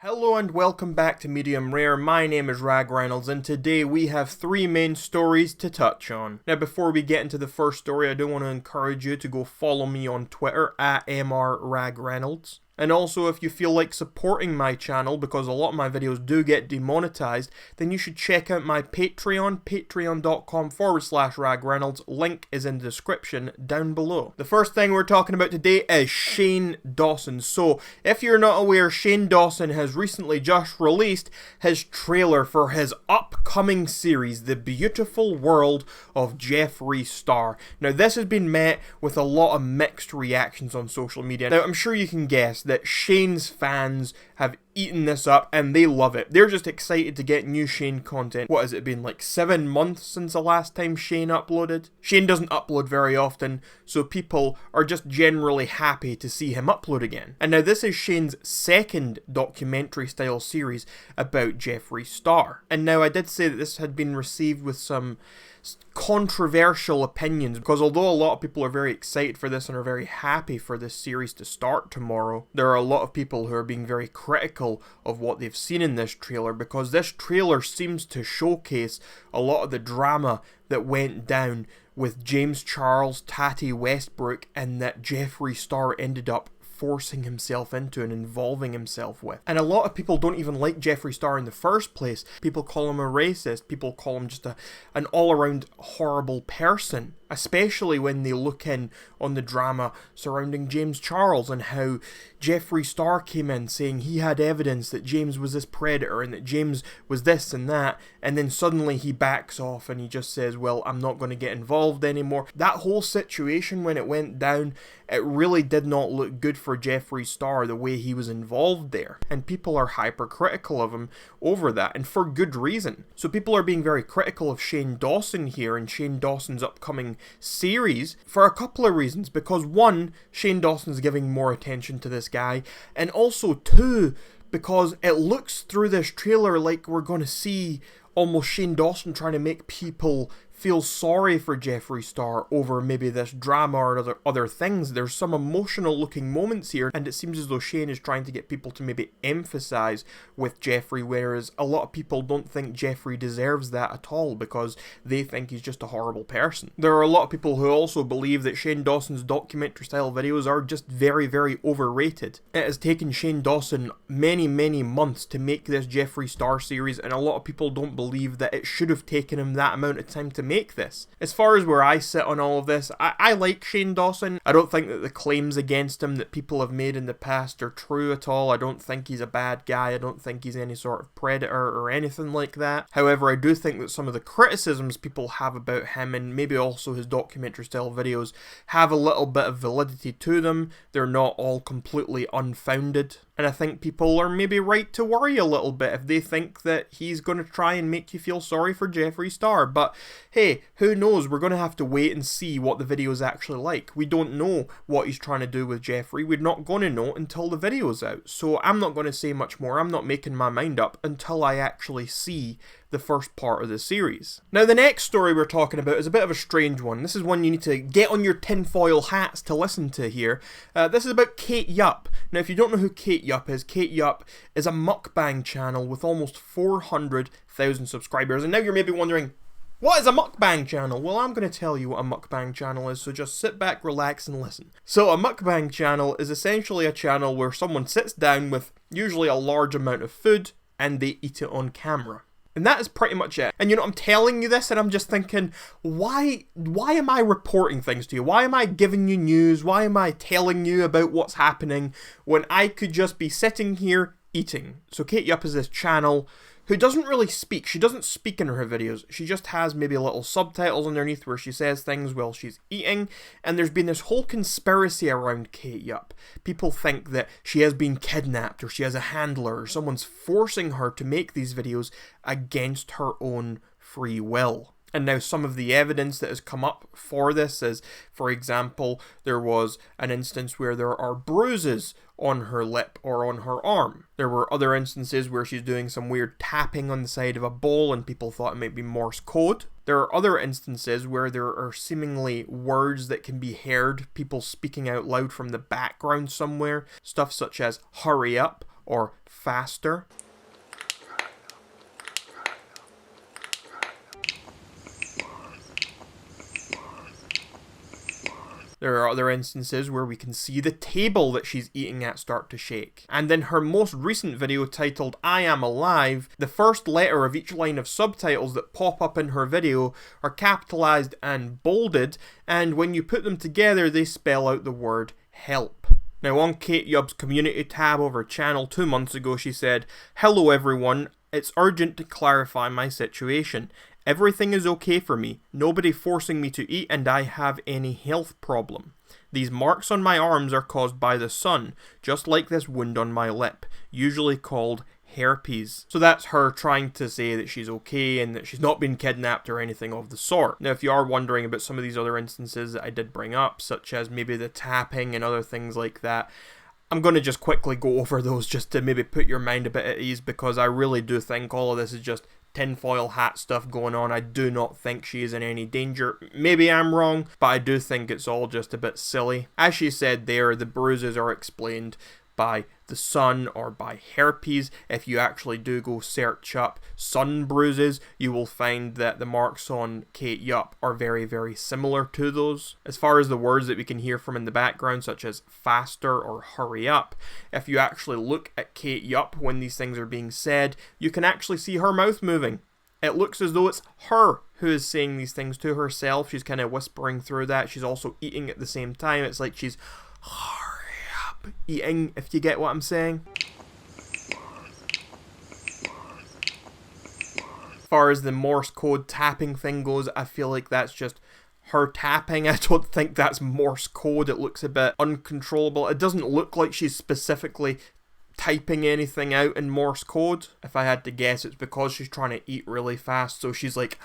Hello and welcome back to Medium Rare. My name is Rag Reynolds and today we have three main stories to touch on. Now before we get into the first story, I do want to encourage you to go follow me on Twitter at MRRagReynolds. And also, if you feel like supporting my channel, because a lot of my videos do get demonetized, then you should check out my Patreon, patreon.com/RagReynolds. Link is in the description down below. The first thing we're talking about today is Shane Dawson. So, if you're not aware, Shane Dawson has recently just released his trailer for his upcoming series, The Beautiful World of Jeffree Star. Now, this has been met with a lot of mixed reactions on social media. Now, I'm sure you can guess that Shane's fans have eaten this up and they love it. They're just excited to get new Shane content. What has it been, like 7 months since the last time Shane uploaded? Shane doesn't upload very often, so people are just generally happy to see him upload again. And now this is Shane's second documentary style series about Jeffree Star. And now I did say that this had been received with some controversial opinions, because although a lot of people are very excited for this and are very happy for this series to start tomorrow, there are a lot of people who are being very critical of what they've seen in this trailer, because this trailer seems to showcase a lot of the drama that went down with James Charles, Tati Westbrook, and that Jeffree Star ended up forcing himself into and involving himself with. And a lot of people don't even like Jeffree Star in the first place. People call him a racist. People call him just an all-around horrible person, especially when they look in on the drama surrounding James Charles and how Jeffree Star came in saying he had evidence that James was this predator and that James was this and that, and then suddenly he backs off and he just says, well, I'm not going to get involved anymore. That whole situation, when it went down, it really did not look good for Jeffree Star, the way he was involved there. And people are hypercritical of him over that, and for good reason. So people are being very critical of Shane Dawson here and Shane Dawson's upcoming series for a couple of reasons. Because one, Shane Dawson's giving more attention to this guy, and also two, because it looks through this trailer like we're going to see almost Shane Dawson trying to make people feel sorry for Jeffree Star over maybe this drama or other things. There's some emotional looking moments here, and it seems as though Shane is trying to get people to maybe emphasize with Jeffree, whereas a lot of people don't think Jeffree deserves that at all because they think he's just a horrible person. There are a lot of people who also believe that Shane Dawson's documentary style videos are just very, very overrated. It has taken Shane Dawson many, many months to make this Jeffree Star series, and a lot of people don't believe that it should have taken him that amount of time to make this. As far as where I sit on all of this, I like Shane Dawson. I don't think that the claims against him that people have made in the past are true at all. I don't think he's a bad guy. I don't think he's any sort of predator or anything like that. However, I do think that some of the criticisms people have about him, and maybe also his documentary style videos, have a little bit of validity to them. They're not all completely unfounded. And I think people are maybe right to worry a little bit if they think that he's going to try and make you feel sorry for Jeffree Star. But hey, who knows? We're going to have to wait and see what the video is actually like. We don't know what he's trying to do with Jeffree. We're not going to know until the video's out. So I'm not going to say much more. I'm not making my mind up until I actually see the first part of the series. Now, the next story we're talking about is a bit of a strange one. This is one you need to get on your tinfoil hats to listen to here. This is about Kate Yup. Now, if you don't know who Kate Yup is a mukbang channel with almost 400,000 subscribers. And now you're maybe wondering, what is a mukbang channel? Well, I'm going to tell you what a mukbang channel is, so just sit back, relax, and listen. So a mukbang channel is essentially a channel where someone sits down with usually a large amount of food and they eat it on camera. And that is pretty much it. And you know, I'm telling you this and I'm just thinking, why am I reporting things to you? Why am I giving you news? Why am I telling you about what's happening when I could just be sitting here eating? So Kate Yup is this channel who doesn't really speak. She doesn't speak in her videos. She just has maybe a little subtitles underneath where she says things while she's eating. And there's been this whole conspiracy around Kate Yup. People think that she has been kidnapped, or she has a handler, or someone's forcing her to make these videos against her own free will. And now some of the evidence that has come up for this is, for example, there was an instance where there are bruises on her lip or on her arm. There were other instances where she's doing some weird tapping on the side of a bowl and people thought it might be Morse code. There are other instances where there are seemingly words that can be heard, people speaking out loud from the background somewhere, stuff such as hurry up, or faster. There are other instances where we can see the table that she's eating at start to shake. And in her most recent video titled I Am Alive, the first letter of each line of subtitles that pop up in her video are capitalized and bolded, and when you put them together they spell out the word help. Now on Kate Yubb's community tab of her channel 2 months ago she said, "Hello everyone, it's urgent to clarify my situation. Everything is okay for me, nobody forcing me to eat, and I have any health problem. These marks on my arms are caused by the sun, just like this wound on my lip, usually called herpes." So that's her trying to say that she's okay and that she's not been kidnapped or anything of the sort. Now if you are wondering about some of these other instances that I did bring up, such as maybe the tapping and other things like that, I'm going to just quickly go over those just to maybe put your mind a bit at ease, because I really do think all of this is just tinfoil hat stuff going on. I do not think she is in any danger. Maybe I'm wrong, but I do think it's all just a bit silly. As she said there, the bruises are explained by the sun or by herpes. If you actually do go search up sun bruises, you will find that the marks on Kate Yupp are very, very similar to those. As far as the words that we can hear from in the background, such as faster or hurry up, if you actually look at Kate Yupp when these things are being said, you can actually see her mouth moving. It looks as though it's her who is saying these things to herself. She's kind of whispering through that. She's also eating at the same time. It's like she's eating, if you get what I'm saying. As far as the Morse code tapping thing goes, I feel like that's just her tapping. I don't think that's Morse code. It looks a bit uncontrollable. It doesn't look like she's specifically typing anything out in Morse code. If I had to guess, it's because she's trying to eat really fast, so she's like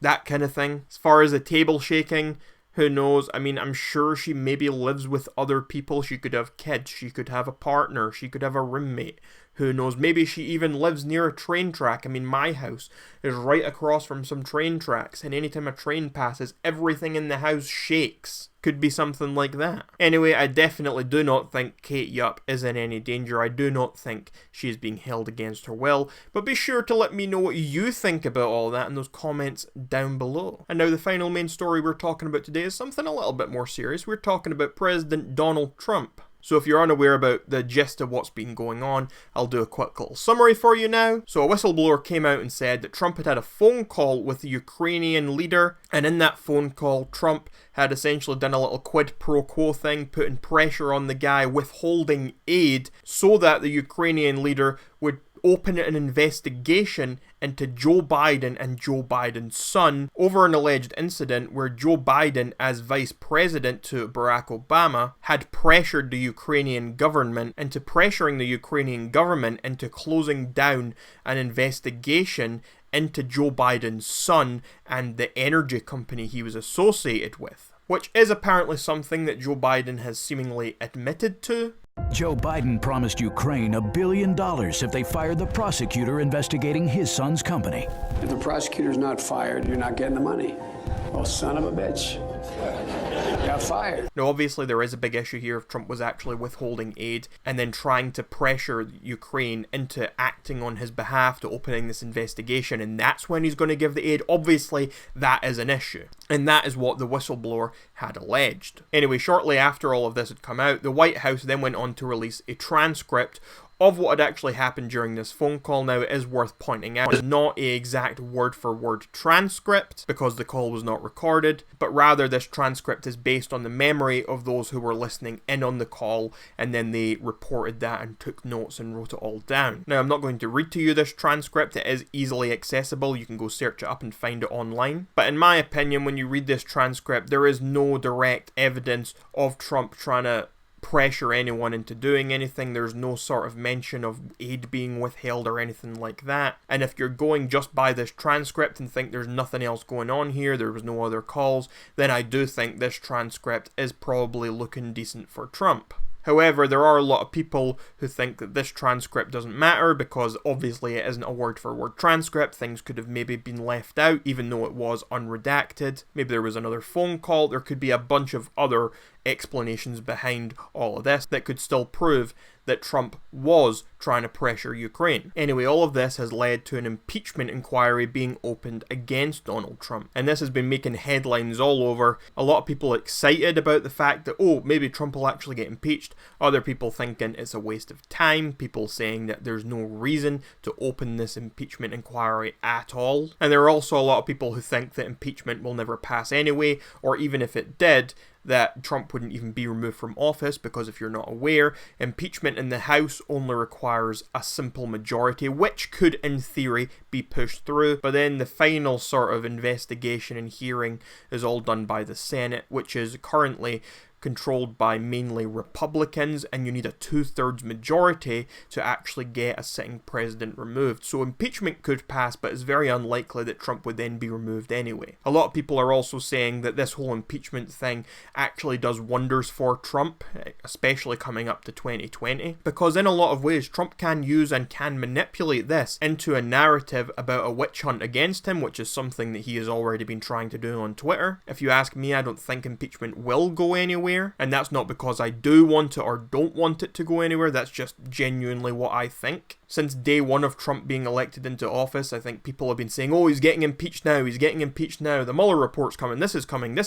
that kind of thing. As far as the table shaking, who knows? I mean, I'm sure she maybe lives with other people. She could have kids. She could have a partner. She could have a roommate. Who knows? Maybe she even lives near a train track. I mean, my house is right across from some train tracks, and anytime a train passes, everything in the house shakes. Could be something like that. Anyway, I definitely do not think Kate Yupp is in any danger. I do not think she is being held against her will. But be sure to let me know what you think about all that in those comments down below. And now the final main story we're talking about today is something a little bit more serious. We're talking about President Donald Trump. So if you're unaware about the gist of what's been going on, I'll do a quick little summary for you now. So a whistleblower came out and said that Trump had a phone call with the Ukrainian leader, and in that phone call, Trump had essentially done a little quid pro quo thing, putting pressure on the guy withholding aid so that the Ukrainian leader would open an investigation into Joe Biden and Joe Biden's son over an alleged incident where Joe Biden, as vice president to Barack Obama, had pressured the Ukrainian government into closing down an investigation into Joe Biden's son and the energy company he was associated with, which is apparently something that Joe Biden has seemingly admitted to. Joe Biden promised Ukraine $1 billion if they fired the prosecutor investigating his son's company. If the prosecutor's not fired, you're not getting the money. Oh, son of a bitch. Got fired. Now, obviously, there is a big issue here if Trump was actually withholding aid and then trying to pressure Ukraine into acting on his behalf to opening this investigation, and that's when he's going to give the aid. Obviously, that is an issue, and that is what the whistleblower had alleged. Anyway, shortly after all of this had come out, the White House then went on to release a transcript of what had actually happened during this phone call. Now, it is worth pointing out, it's not an exact word-for-word transcript because the call was not recorded, but rather this transcript is based on the memory of those who were listening in on the call, and then they reported that and took notes and wrote it all down. Now, I'm not going to read to you this transcript. It is easily accessible. You can go search it up and find it online. But in my opinion, when you read this transcript, there is no direct evidence of Trump trying to pressure anyone into doing anything. There's no sort of mention of aid being withheld or anything like that. And if you're going just by this transcript and think there's nothing else going on here, there was no other calls, then I do think this transcript is probably looking decent for Trump. However, there are a lot of people who think that this transcript doesn't matter because obviously it isn't a word-for-word transcript. Things could have maybe been left out even though it was unredacted. Maybe there was another phone call. There could be a bunch of other explanations behind all of this that could still prove that Trump was trying to pressure Ukraine. Anyway, all of this has led to an impeachment inquiry being opened against Donald Trump. And this has been making headlines all over. A lot of people excited about the fact that, oh, maybe Trump will actually get impeached. Other people thinking it's a waste of time. People saying that there's no reason to open this impeachment inquiry at all. And there are also a lot of people who think that impeachment will never pass anyway, or even if it did, that Trump wouldn't even be removed from office, because if you're not aware, impeachment in the House only requires a simple majority, which could in theory be pushed through, but then the final sort of investigation and hearing is all done by the Senate, which is currently controlled by mainly Republicans, and you need a 2/3 majority to actually get a sitting president removed. So impeachment could pass, but it's very unlikely that Trump would then be removed anyway. A lot of people are also saying that this whole impeachment thing actually does wonders for Trump, especially coming up to 2020, because in a lot of ways Trump can use and can manipulate this into a narrative about a witch hunt against him, which is something that he has already been trying to do on Twitter. If you ask me, I don't think impeachment will go anywhere. And that's not because I do want it or don't want it to go anywhere, that's just genuinely what I think. Since day one of Trump being elected into office, I think people have been saying, oh, he's getting impeached now, he's getting impeached now, the Mueller report's coming, this is coming,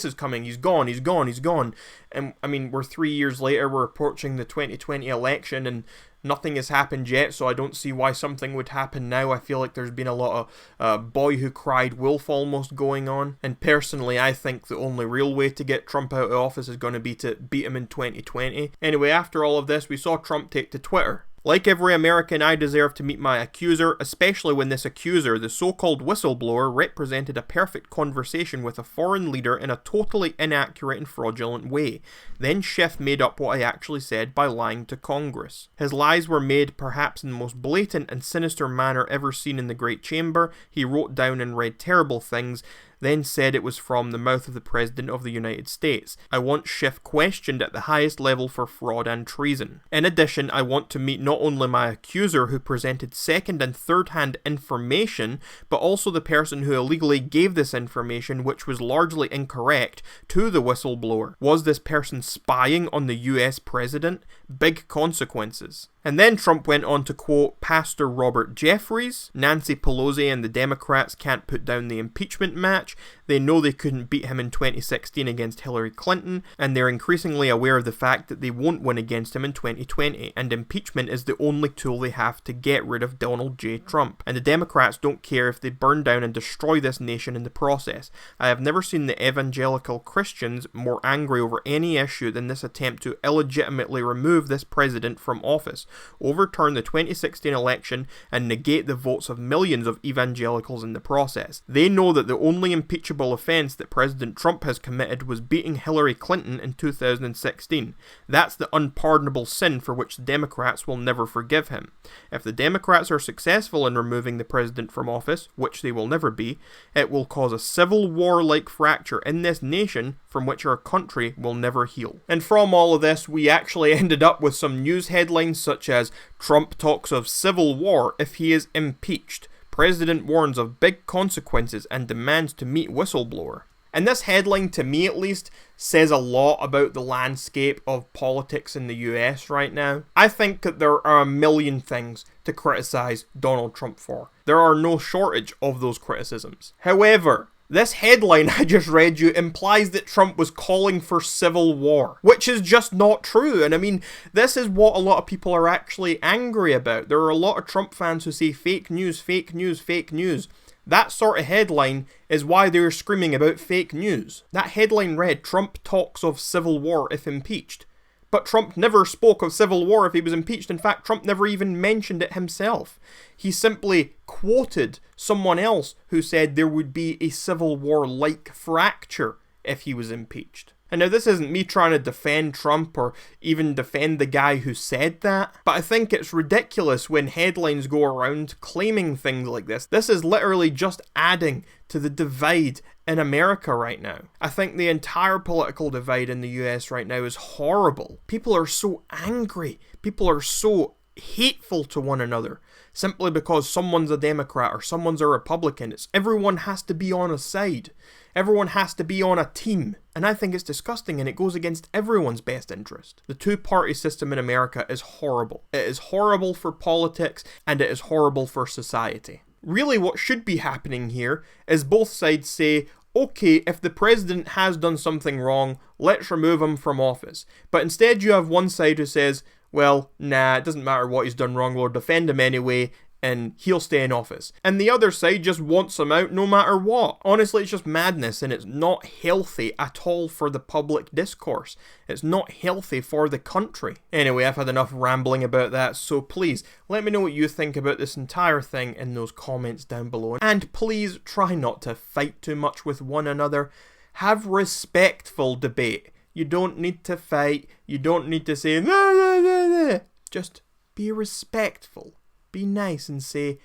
he's gone. And I mean, we're 3 years later, we're approaching the 2020 election, and nothing has happened yet, so I don't see why something would happen now. I feel like there's been a lot of boy who cried wolf almost going on. And personally, I think the only real way to get Trump out of office is going to be to beat him in 2020. Anyway, after all of this, we saw Trump take to Twitter. Like every American, I deserve to meet my accuser, especially when this accuser, the so-called whistleblower, represented a perfect conversation with a foreign leader in a totally inaccurate and fraudulent way. Then Schiff made up what I actually said by lying to Congress. His lies were made perhaps in the most blatant and sinister manner ever seen in the Great Chamber. He wrote down and read terrible things, then said it was from the mouth of the President of the United States. I want Schiff questioned at the highest level for fraud and treason. In addition, I want to meet not only my accuser who presented second and third-hand information, but also the person who illegally gave this information, which was largely incorrect, to the whistleblower. Was this person spying on the US President? Big consequences. And then Trump went on to quote Pastor Robert Jeffree, Nancy Pelosi and the Democrats can't put down the impeachment match. They know they couldn't beat him in 2016 against Hillary Clinton, and they're increasingly aware of the fact that they won't win against him in 2020, and impeachment is the only tool they have to get rid of Donald J. Trump. And the Democrats don't care if they burn down and destroy this nation in the process. I have never seen the evangelical Christians more angry over any issue than this attempt to illegitimately remove this president from office, overturn the 2016 election, and negate the votes of millions of evangelicals in the process. They know that the only impeachable offense that President Trump has committed was beating Hillary Clinton in 2016. That's the unpardonable sin for which the Democrats will never forgive him. If the Democrats are successful in removing the president from office, which they will never be, it will cause a civil war-like fracture in this nation from which our country will never heal. And from all of this, we actually ended up with some news headlines such as Trump talks of civil war if he is impeached. President warns of big consequences and demands to meet whistleblower. And this headline, to me at least, says a lot about the landscape of politics in the US right now. I think that there are a million things to criticize Donald Trump for. There are no shortage of those criticisms. However, this headline I just read you implies that Trump was calling for civil war, which is just not true. And I mean, this is what a lot of people are actually angry about. There are a lot of Trump fans who say fake news, fake news, fake news. That sort of headline is why they're screaming about fake news. That headline read, Trump talks of civil war if impeached. But Trump never spoke of civil war if he was impeached. In fact, Trump never even mentioned it himself. He simply quoted someone else who said there would be a civil war-like fracture if he was impeached. And now this isn't me trying to defend Trump or even defend the guy who said that, but I think it's ridiculous when headlines go around claiming things like this. This is literally just adding to the divide in America right now. I think the entire political divide in the US right now is horrible. People are so angry. People are so hateful to one another simply because someone's a Democrat or someone's a Republican. Everyone has to be on a side. Everyone has to be on a team. And I think it's disgusting, and it goes against everyone's best interest. The two-party system in America is horrible. It is horrible for politics, and it is horrible for society. Really, what should be happening here is both sides say, okay, if the president has done something wrong, let's remove him from office. But instead you have one side who says, well, nah, it doesn't matter what he's done wrong, we'll defend him anyway, and he'll stay in office. And the other side just wants him out no matter what. Honestly, it's just madness, and it's not healthy at all for the public discourse. It's not healthy for the country. Anyway, I've had enough rambling about that, so please, let me know what you think about this entire thing in those comments down below. And please, try not to fight too much with one another. Have respectful debate. You don't need to fight. You don't need to say, nah, nah, nah, nah. Just be respectful. Be nice and say,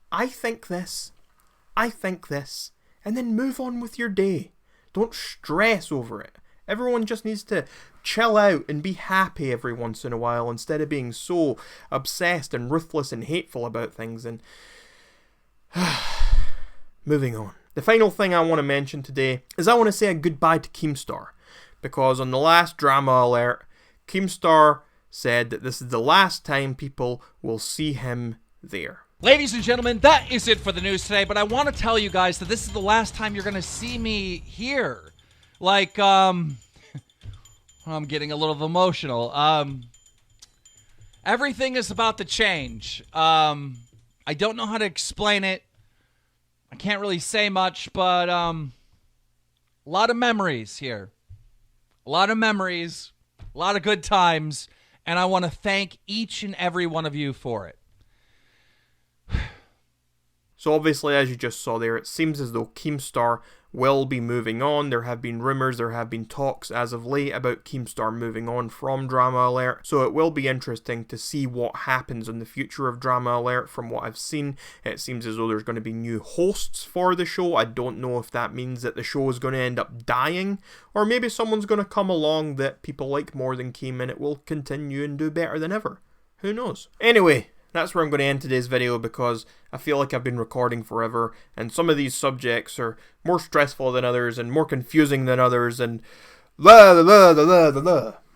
I think this, and then move on with your day. Don't stress over it. Everyone just needs to chill out and be happy every once in a while instead of being so obsessed and ruthless and hateful about things. And moving on. The final thing I want to mention today is I want to say a goodbye to Keemstar, because on the last drama alert, Keemstar said that this is the last time people will see him there. Ladies and gentlemen, that is it for the news today, but I want to tell you guys that this is the last time you're going to see me here. Like, I'm getting a little emotional. Everything is about to change. I don't know how to explain it. I can't really say much, but a lot of memories here. A lot of memories, a lot of good times. And I want to thank each and every one of you for it. So obviously, as you just saw there, it seems as though Keemstar will be moving on. There have been rumours, there have been talks as of late about Keemstar moving on from Drama Alert. So it will be interesting to see what happens in the future of Drama Alert. From what I've seen, it seems as though there's going to be new hosts for the show. I don't know if that means that the show is going to end up dying, or maybe someone's going to come along that people like more than Keem and it will continue and do better than ever. Who knows? Anyway, that's where I'm going to end today's video, because I feel like I've been recording forever and some of these subjects are more stressful than others and more confusing than others and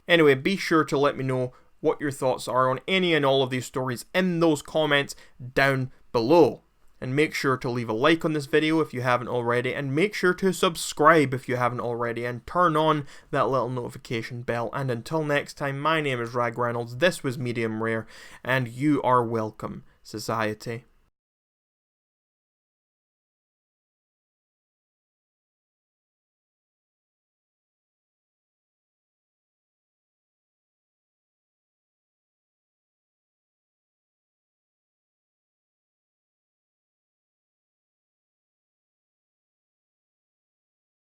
Anyway, be sure to let me know what your thoughts are on any and all of these stories in those comments down below. And make sure to leave a like on this video if you haven't already, and make sure to subscribe if you haven't already, and turn on that little notification bell. And until next time, my name is Rag Reynolds, this was Medium Rare, and you are welcome, society.